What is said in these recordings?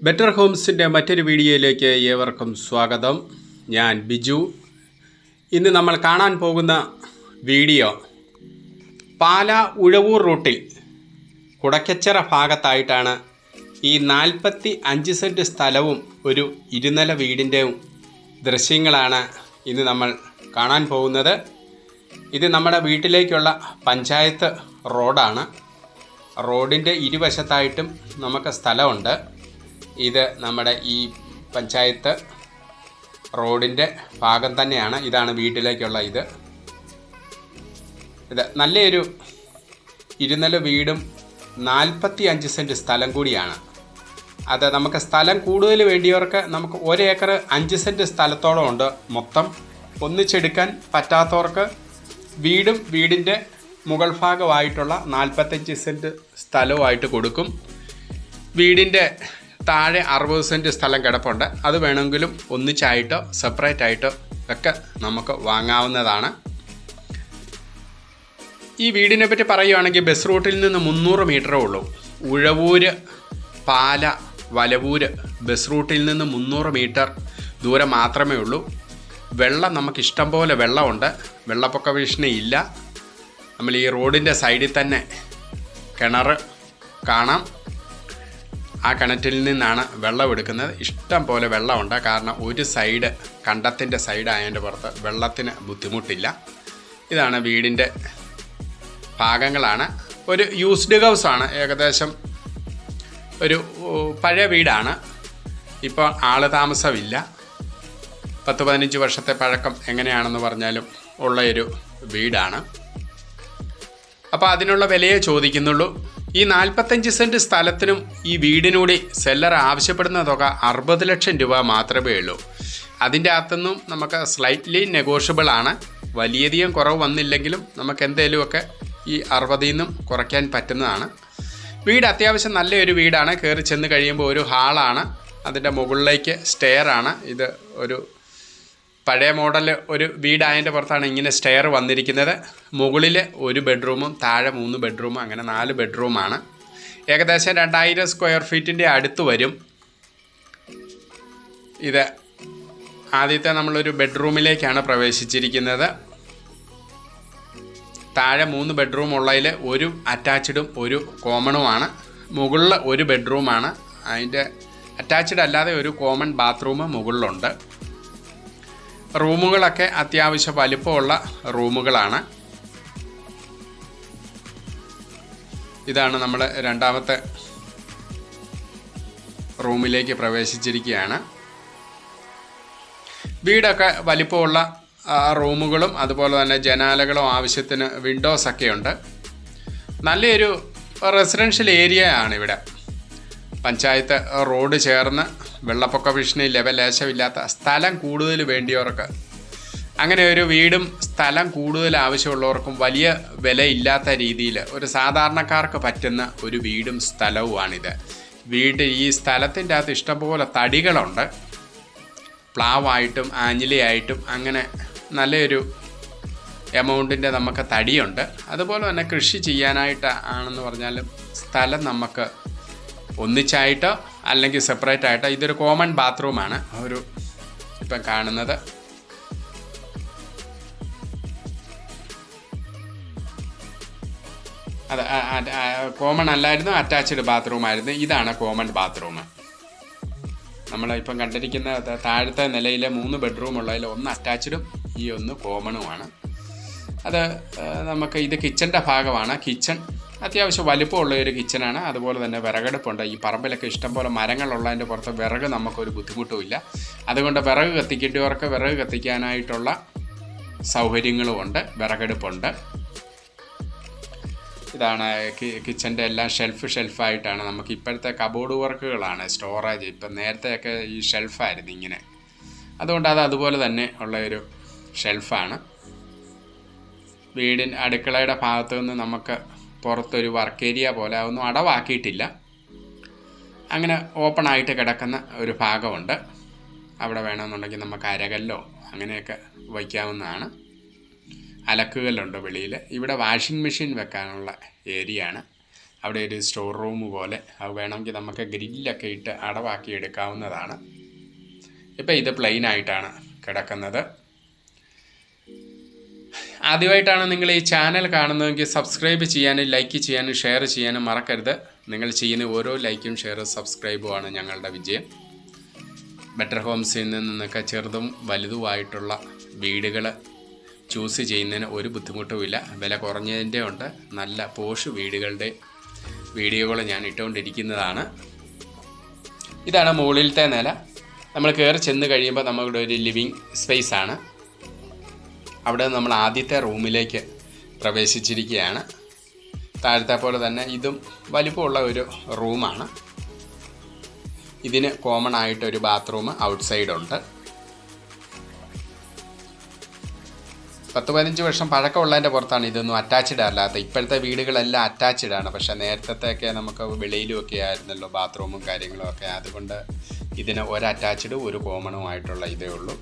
Better ഹോംസിൻ്റെ മറ്റൊരു വീഡിയോയിലേക്ക് ഏവർക്കും സ്വാഗതം. ഞാൻ ബിജു. ഇന്ന് നമ്മൾ കാണാൻ പോകുന്ന വീഡിയോ പാല ഉഴവൂർ റൂട്ടിൽ കുടക്കച്ചിറ ഭാഗത്തായിട്ടാണ് ഈ 45 സെൻറ്റ് സ്ഥലവും ഒരു ഇരുനില വീടിൻ്റെയും ദൃശ്യങ്ങളാണ് ഇന്ന് നമ്മൾ കാണാൻ പോകുന്നത്. ഇത് നമ്മുടെ വീട്ടിലേക്കുള്ള പഞ്ചായത്ത് റോഡാണ്. റോഡിൻ്റെ ഇരുവശത്തായിട്ടും നമുക്ക് സ്ഥലമുണ്ട്. ഇത് നമ്മുടെ ഈ പഞ്ചായത്ത് റോഡിൻ്റെ ഭാഗം തന്നെയാണ്. ഇതാണ് വീട്ടിലേക്കുള്ള ഇത് നല്ലൊരു ഇരുനില വീടും 45 സെൻറ്റ് സ്ഥലം കൂടിയാണ്. അത് നമുക്ക് സ്ഥലം കൂടുതൽ വേണ്ടിയവർക്ക് നമുക്ക് 1 ഏക്കർ 5 സെൻറ്റ് സ്ഥലത്തോളം ഉണ്ട്. മൊത്തം ഒന്നിച്ചെടുക്കാൻ പറ്റാത്തവർക്ക് വീടും വീടിൻ്റെ മുകൾ ഭാഗമായിട്ടുള്ള 45 സെൻറ്റ് സ്ഥലവുമായിട്ട് കൊടുക്കും. വീടിൻ്റെ താഴെ 60 സെൻറ്റ് സ്ഥലം കിടപ്പുണ്ട്. അത് വേണമെങ്കിലും ഒന്നിച്ചായിട്ടോ സെപ്പറേറ്റ് ആയിട്ടോ ഒക്കെ നമുക്ക് വാങ്ങാവുന്നതാണ്. ഈ വീടിനെ പറ്റി പറയുകയാണെങ്കിൽ ബസ് റൂട്ടിൽ നിന്ന് 300 മീറ്ററേ ഉള്ളൂ. ഉഴവൂര് പാല വലവൂര് ബസ് റൂട്ടിൽ നിന്ന് 300 മീറ്റർ ദൂരം മാത്രമേ ഉള്ളൂ. വെള്ളം നമുക്ക് ഇഷ്ടം പോലെ വെള്ളമുണ്ട്. വെള്ളപ്പൊക്ക ഭീഷണി ഇല്ല. നമ്മൾ ഈ റോഡിൻ്റെ സൈഡിൽ തന്നെ കിണർ കാണാം. ആ കിണറ്റിൽ നിന്നാണ് വെള്ളം എടുക്കുന്നത്. ഇഷ്ടം പോലെ വെള്ളമുണ്ട്. കാരണം ഒരു സൈഡ് കണ്ടത്തിൻ്റെ സൈഡായതിൻ്റെ പുറത്ത് വെള്ളത്തിന് ബുദ്ധിമുട്ടില്ല. ഇതാണ് വീടിൻ്റെ ഭാഗങ്ങളാണ്. ഒരു യൂസ്ഡ് ഹൗസാണ്. ഏകദേശം ഒരു പഴയ വീടാണ്. ഇപ്പോൾ ആൾ താമസമില്ല. 10-15 വർഷത്തെ പഴക്കം എങ്ങനെയാണെന്ന് പറഞ്ഞാലും ഉള്ളൊരു വീടാണ്. അപ്പോൾ അതിനുള്ള വിലയെ ചോദിക്കുന്നുള്ളൂ. ഈ 45 സെൻറ്റ് സ്ഥലത്തിനും ഈ വീടിനൂടെ സെല്ലർ ആവശ്യപ്പെടുന്ന തുക 60 ലക്ഷം രൂപ മാത്രമേ ഉള്ളൂ. അതിൻ്റെ അകത്തുനിന്നും നമുക്ക് സ്ലൈറ്റ്ലി നെഗോഷ്യബിൾ ആണ്. വലിയധികം കുറവ് വന്നില്ലെങ്കിലും നമുക്ക് എന്തെങ്കിലുമൊക്കെ ഈ 60-ൽ നിന്നും കുറയ്ക്കാൻ പറ്റുന്നതാണ്. വീട് അത്യാവശ്യം നല്ലൊരു വീടാണ്. കയറി ചെന്ന് കഴിയുമ്പോൾ ഒരു ഹാളാണ്. അതിൻ്റെ മുകളിലേക്ക് സ്റ്റെയർ ആണ്. ഇത് ഒരു പഴയ മോഡൽ ഒരു വീടായതിൻ്റെ പുറത്താണ് ഇങ്ങനെ സ്റ്റെയർ വന്നിരിക്കുന്നത്. മുകളിൽ 1 ബെഡ്റൂമും താഴെ 3 ബെഡ്റൂമും, അങ്ങനെ 4 ബെഡ്റൂമാണ്. ഏകദേശം 2000 സ്ക്വയർ ഫീറ്റിൻ്റെ അടുത്ത് വരും. ഇത് ആദ്യത്തെ നമ്മളൊരു ബെഡ്റൂമിലേക്കാണ് പ്രവേശിച്ചിരിക്കുന്നത്. താഴെ 3 ബെഡ്റൂം ഉള്ളതിൽ 1 അറ്റാച്ച്ഡും 1 കോമണുമാണ്. മുകളിൽ 1 ബെഡ്റൂമാണ്. അതിൻ്റെ അറ്റാച്ച്ഡ് അല്ലാതെ ഒരു കോമൺ ബാത്റൂം മുകളിലുണ്ട്. റൂമുകളൊക്കെ അത്യാവശ്യം വലിപ്പമുള്ള റൂമുകളാണ്. ഇതാണ് നമ്മൾ രണ്ടാമത്തെ റൂമിലേക്ക് പ്രവേശിച്ചിരിക്കുകയാണ്. വീടൊക്കെ വലിപ്പമുള്ള റൂമുകളും അതുപോലെ തന്നെ ജനാലകളും ആവശ്യത്തിന് വിൻഡോസൊക്കെ ഉണ്ട്. നല്ലൊരു റെസിഡൻഷ്യൽ ഏരിയ ആണ് ഇവിടെ. പഞ്ചായത്ത് റോഡ് ചേർന്ന് വെള്ളപ്പൊക്ക ഭീഷണി ലേശമില്ലാത്ത സ്ഥലം കൂടുതൽ വേണ്ടിയവർക്ക്, അങ്ങനെ ഒരു വീടും സ്ഥലം കൂടുതൽ ആവശ്യമുള്ളവർക്കും വലിയ വിലയില്ലാത്ത രീതിയിൽ ഒരു സാധാരണക്കാർക്ക് പറ്റുന്ന ഒരു വീടും സ്ഥലവുമാണിത്. ഈ സ്ഥലത്തിൻ്റെ അകത്ത് ഇഷ്ടംപോലെ തടികളുണ്ട്. പ്ലാവായിട്ടും ആഞ്ഞിലിയായിട്ടും അങ്ങനെ നല്ലൊരു എമൗണ്ടിൻ്റെ നമുക്ക് തടിയുണ്ട്. അതുപോലെ തന്നെ കൃഷി ചെയ്യാനായിട്ട് ആണെന്ന് പറഞ്ഞാലും സ്ഥലം നമുക്ക് ഒന്നിച്ചായിട്ടോ അല്ലെങ്കിൽ സെപ്പറേറ്റ് ആയിട്ടോ. ഇതൊരു കോമൺ ബാത്റൂമാണ് ഇപ്പം കാണുന്നത്. അത് കോമൺ അല്ലായിരുന്നു, അറ്റാച്ച്ഡ് ബാത്റൂമായിരുന്നു. ഇതാണ് കോമൺ ബാത്റൂം. നമ്മളിപ്പം കണ്ടിരിക്കുന്ന താഴത്തെ നിലയിലെ 3 ബെഡ്റൂം ഉള്ളതിൽ 1 അറ്റാച്ച്ഡും ഈ 1 കോമണുമാണ്. അത് നമുക്ക് ഇത് കിച്ചൻ്റെ ഭാഗമാണ്. കിച്ചൺ അത്യാവശ്യം വലിപ്പമുള്ള ഒരു കിച്ചനാണ്. അതുപോലെ തന്നെ വിറകടുപ്പുണ്ട്. ഈ പറമ്പിലൊക്കെ ഇഷ്ടംപോലെ മരങ്ങളുള്ളതിൻ്റെ പുറത്ത് വിറക് നമുക്കൊരു ബുദ്ധിമുട്ടുമില്ല. അതുകൊണ്ട് വിറക് കത്തിക്കേണ്ടവർക്ക് വിറക് കത്തിക്കാനായിട്ടുള്ള സൗകര്യങ്ങളുമുണ്ട്. വിറകടുപ്പുണ്ട്. ഇതാണ് കിച്ചൻ്റെ എല്ലാം ഷെൽഫായിട്ടാണ്. നമുക്ക് ഇപ്പോഴത്തെ കബോർഡ് വർക്കുകളാണ് സ്റ്റോറേജ്. ഇപ്പം നേരത്തെയൊക്കെ ഈ ഷെൽഫായിരുന്നു ഇങ്ങനെ. അതുകൊണ്ട് അതുപോലെ തന്നെ ഉള്ള ഒരു ഷെൽഫാണ്. വീടിൻ്റെ അടുക്കളയുടെ ഭാഗത്തു നിന്ന് നമുക്ക് പുറത്തൊരു വർക്ക് ഏരിയ പോലെ ഒന്നും അടവാക്കിയിട്ടില്ല. അങ്ങനെ ഓപ്പണായിട്ട് കിടക്കുന്ന ഒരു ഭാഗമുണ്ട്. അവിടെ വേണമെന്നുണ്ടെങ്കിൽ നമുക്ക് അരകല്ലോ അങ്ങനെയൊക്കെ വയ്ക്കാവുന്നതാണ്. അലക്കുകല്ലുണ്ട് വെളിയിൽ. ഇവിടെ വാഷിംഗ് മെഷീൻ വെക്കാനുള്ള ഏരിയയാണ്. അവിടെ ഒരു സ്റ്റോർ റൂം പോലെ, അത് വേണമെങ്കിൽ നമുക്ക് ഗ്രില്ലൊക്കെ ഇട്ട് അടവാക്കി എടുക്കാവുന്നതാണ്. ഇപ്പം ഇത് പ്ലെയിൻ ആയിട്ടാണ് കിടക്കുന്നത്. ആദ്യമായിട്ടാണ് നിങ്ങൾ ഈ ചാനൽ കാണുന്നതെങ്കിൽ സബ്സ്ക്രൈബ് ചെയ്യാനും ലൈക്ക് ചെയ്യാനും ഷെയർ ചെയ്യാനും മറക്കരുത്. നിങ്ങൾ ചെയ്യുന്ന ഓരോ ലൈക്കും ഷെയറും സബ്സ്ക്രൈബുമാണ് ഞങ്ങളുടെ വിജയം. ബെറ്റർ ഹോംസിൽ നിന്നൊക്കെ ചെറുതും വലുതുമായിട്ടുള്ള വീടുകൾ ചൂസ് ചെയ്യുന്നതിന് ഒരു ബുദ്ധിമുട്ടുമില്ല. വില കുറഞ്ഞതിൻ്റെ ഉണ്ട്, നല്ല പോഷ് വീടുകളുടെ വീഡിയോകൾ ഞാൻ ഇട്ടുകൊണ്ടിരിക്കുന്നതാണ്. ഇതാണ് മുകളിലത്തെ നില. നമ്മൾ കയറി ചെന്ന് കഴിയുമ്പോൾ നമ്മുടെ ഒരു ലിവിങ് സ്പേസ് ആണ്. അവിടെ നമ്മൾ ആദ്യത്തെ റൂമിലേക്ക് പ്രവേശിച്ചിരിക്കുകയാണ്. താഴത്തെ പോലെ തന്നെ ഇതും വലിപ്പമുള്ള ഒരു റൂമാണ്. ഇതിന് കോമൺ ആയിട്ടൊരു ബാത്റൂം ഔട്ട്സൈഡുണ്ട്. 10-15 വർഷം പഴക്കമുള്ളതിൻ്റെ പുറത്താണ് ഇതൊന്നും അറ്റാച്ച്ഡ് അല്ലാത്ത. ഇപ്പോഴത്തെ വീടുകളെല്ലാം അറ്റാച്ച്ഡ് ആണ്. പക്ഷേ നേരത്തെയൊക്കെ നമുക്ക് വെളിയിലുമൊക്കെ ആയിരുന്നല്ലോ ബാത്റൂമും കാര്യങ്ങളും ഒക്കെ. അതുകൊണ്ട് ഇതിന് ഒരു അറ്റാച്ച്ഡും ഒരു കോമണുമായിട്ടുള്ള ഇതേ ഉള്ളൂ.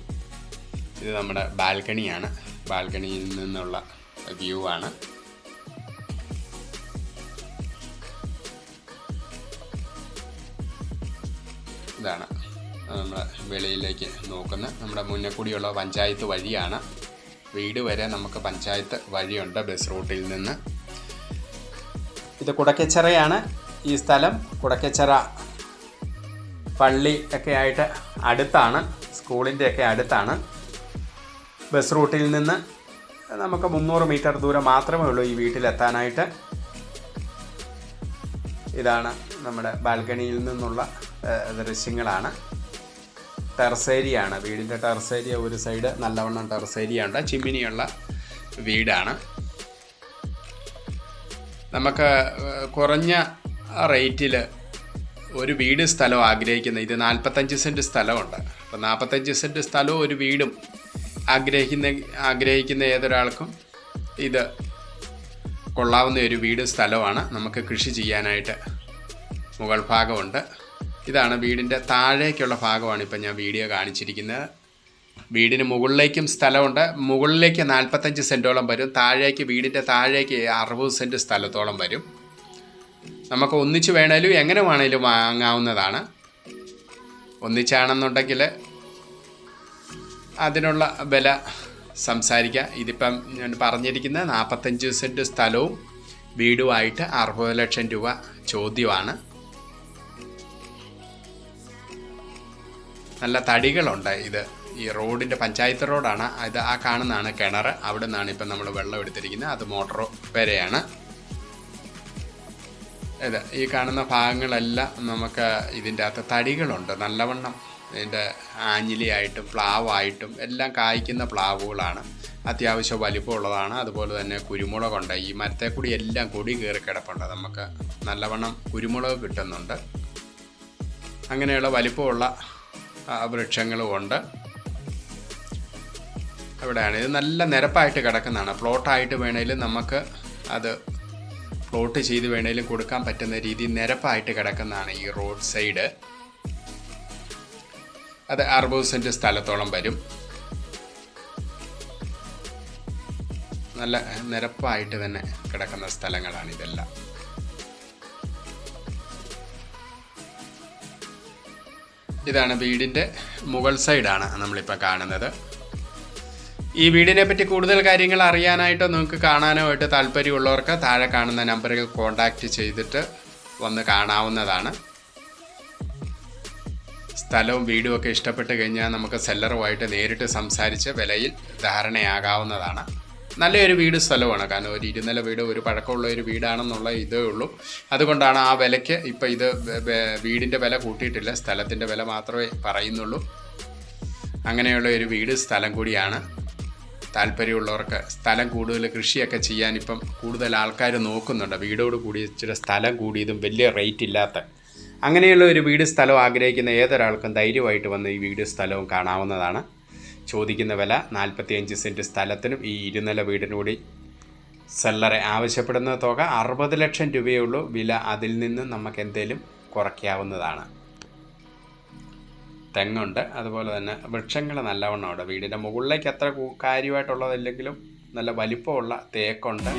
ഇത് നമ്മുടെ ബാൽക്കണിയാണ്. ബാൽക്കണിയിൽ നിന്നുള്ള വ്യൂ ആണ്. ഇതാണ് നമ്മൾ വെളിയിലേക്ക് നോക്കുന്ന നമ്മുടെ മുന്നേ കൂടിയുള്ള പഞ്ചായത്ത് വഴിയാണ്. വീട് വരെ നമുക്ക് പഞ്ചായത്ത് വഴിയുണ്ട് ബസ് റൂട്ടിൽ നിന്ന്. ഇത് കുടക്കച്ചിറയാണ് ഈ സ്ഥലം. കുടക്കച്ചിറ പള്ളി ഒക്കെ ആയിട്ട് അടുത്താണ്, സ്കൂളിൻ്റെ ഒക്കെ അടുത്താണ്. ബസ് റൂട്ടിൽ നിന്ന് നമുക്ക് 300 മീറ്റർ ദൂരം മാത്രമേ ഉള്ളൂ ഈ വീട്ടിലെത്താനായിട്ട്. ഇതാണ് നമ്മുടെ ബാൽക്കണിയിൽ നിന്നുള്ള ദൃശ്യങ്ങളാണ്. ടെറസേരിയാണ്, വീടിൻ്റെ ടെറസേരിയ. ഒരു സൈഡ് നല്ലവണ്ണം ടെറസേരിയ ഉണ്ട്, ചിമ്മിനിയുള്ള വീടാണ്. നമുക്ക് കുറഞ്ഞ റേറ്റിൽ ഒരു വീട് സ്ഥലം ആഗ്രഹിക്കുന്ന, ഇത് 45 സെൻറ്റ് സ്ഥലമുണ്ട്. അപ്പോൾ 45 സെൻറ്റ് സ്ഥലവും ഒരു വീടും ആഗ്രഹിക്കുന്ന ഏതൊരാൾക്കും ഇത് കൊള്ളാവുന്ന ഒരു വീട് സ്ഥലമാണ്. നമുക്ക് കൃഷി ചെയ്യാനായിട്ട് മുകൾ ഭാഗമുണ്ട്. ഇതാണ് വീടിൻ്റെ താഴേക്കുള്ള ഭാഗമാണ് ഇപ്പം ഞാൻ വീഡിയോ കാണിച്ചിരിക്കുന്നത്. വീടിന് മുകളിലേക്കും സ്ഥലമുണ്ട്. മുകളിലേക്ക് 45 സെൻറ്റോളം വരും. താഴേക്ക്, വീടിൻ്റെ താഴേക്ക് 60 സെൻറ്റ് സ്ഥലത്തോളം വരും. നമുക്ക് ഒന്നിച്ച് വേണേലും എങ്ങനെ വേണേലും വാങ്ങാവുന്നതാണ്. ഒന്നിച്ചാണെന്നുണ്ടെങ്കിൽ അതിനുള്ള വില സംസാരിക്കാം. ഇതിപ്പം ഞാൻ പറഞ്ഞിരിക്കുന്നത് 45 സെൻറ്റ് സ്ഥലവും വീടുമായിട്ട് 60 ലക്ഷം രൂപ ചോദ്യമാണ്. നല്ല തടികളുണ്ട്. ഇത് ഈ റോഡിൻ്റെ പഞ്ചായത്ത് റോഡാണ്. ഇത് ആ കാണുന്നതാണ് കിണർ. അവിടെ നിന്നാണ് ഇപ്പം നമ്മൾ വെള്ളം എടുത്തിരിക്കുന്നത്. അത് മോട്ടോർ വരെയാണ്. ഇത് ഈ കാണുന്ന ഭാഗങ്ങളെല്ലാം നമുക്ക് ഇതിൻ്റെ അകത്ത് തടികളുണ്ട് നല്ലവണ്ണം. ഇതിൻ്റെ ആഞ്ഞിലിയായിട്ടും പ്ലാവായിട്ടും എല്ലാം കായ്ക്കുന്ന പ്ലാവുകളാണ്. അത്യാവശ്യം വലിപ്പമുള്ളതാണ്. അതുപോലെ തന്നെ കുരുമുളകുണ്ട്. ഈ മരത്തെ കൂടി എല്ലാം കൊടി കയറി കിടപ്പുണ്ട്. നമുക്ക് നല്ലവണ്ണം കുരുമുളക് കിട്ടുന്നുണ്ട്. അങ്ങനെയുള്ള വലിപ്പമുള്ള വൃക്ഷങ്ങളും ഉണ്ട്. അവിടെയാണ് ഇത് നല്ല നിരപ്പായിട്ട് കിടക്കുന്നതാണ്. പ്ലോട്ടായിട്ട് വേണേലും നമുക്ക് അത് പ്ലോട്ട് ചെയ്ത് വേണേലും കൊടുക്കാൻ പറ്റുന്ന രീതിയിൽ നിരപ്പായിട്ട് കിടക്കുന്നതാണ് ഈ റോഡ് സൈഡ്. അത് 60 സെൻറ്റ് സ്ഥലത്തോളം വരും. നല്ല നിരപ്പായിട്ട് തന്നെ കിടക്കുന്ന സ്ഥലങ്ങളാണ് ഇതെല്ലാം. ഇതാണ് വീടിൻ്റെ മുകൾ സൈഡാണ് നമ്മളിപ്പോൾ കാണുന്നത്. ഈ വീടിനെ പറ്റി കൂടുതൽ കാര്യങ്ങൾ അറിയാനായിട്ടോ നിങ്ങൾക്ക് കാണാനായിട്ട് താല്പര്യമുള്ളവർക്ക് താഴെ കാണുന്ന നമ്പറുകൾ കോൺടാക്റ്റ് ചെയ്തിട്ട് വന്ന് കാണാവുന്നതാണ്. സ്ഥലവും വീടും ഒക്കെ ഇഷ്ടപ്പെട്ട് കഴിഞ്ഞാൽ നമുക്ക് സെല്ലറുമായിട്ട് നേരിട്ട് സംസാരിച്ച് വിലയിൽ ധാരണയാകാവുന്നതാണ്. നല്ലൊരു വീട് സ്ഥലമാണ്. കാരണം ഒരു 2 നില വീട്, ഒരു പഴക്കമുള്ള ഒരു വീടാണെന്നുള്ള ഇതേ ഉള്ളൂ. അതുകൊണ്ടാണ് ആ വിലയ്ക്ക് ഇപ്പം ഇത് വീടിൻ്റെ വില കൂട്ടിയിട്ടില്ല, സ്ഥലത്തിൻ്റെ വില മാത്രമേ പറയുന്നുള്ളൂ. അങ്ങനെയുള്ള ഒരു വീട് സ്ഥലം കൂടിയാണ്. താല്പര്യമുള്ളവർക്ക് സ്ഥലം കൂടുതൽ കൃഷിയൊക്കെ ചെയ്യാൻ ഇപ്പം കൂടുതൽ ആൾക്കാർ നോക്കുന്നുണ്ട്. വീടോട് കൂടി ഇച്ചിരി സ്ഥലം കൂടിയതും വലിയ റേറ്റ് ഇല്ലാത്ത അങ്ങനെയുള്ള ഒരു വീട് സ്ഥലം ആഗ്രഹിക്കുന്ന ഏതൊരാൾക്കും ധൈര്യമായിട്ട് വന്ന് ഈ വീട് സ്ഥലവും കാണാവുന്നതാണ്. ചോദിക്കുന്ന വില 45 സെൻറ്റ് സ്ഥലത്തിനും ഈ 2 നില വീടിനുകൂടി സെല്ലറെ ആവശ്യപ്പെടുന്ന തുക 60 ലക്ഷം രൂപയേ ഉള്ളൂ. വില അതിൽ നിന്ന് നമുക്ക് എന്തെങ്കിലും കുറയ്ക്കാവുന്നതാണ്. തെങ്ങുണ്ട്, അതുപോലെ തന്നെ വൃക്ഷങ്ങൾ നല്ലവണ്ണം ഉണ്ട്. വീടിൻ്റെ മുകളിലേക്ക് അത്ര കാര്യമായിട്ടുള്ളതല്ലെങ്കിലും നല്ല വലിപ്പമുള്ള തേക്കുണ്ട്.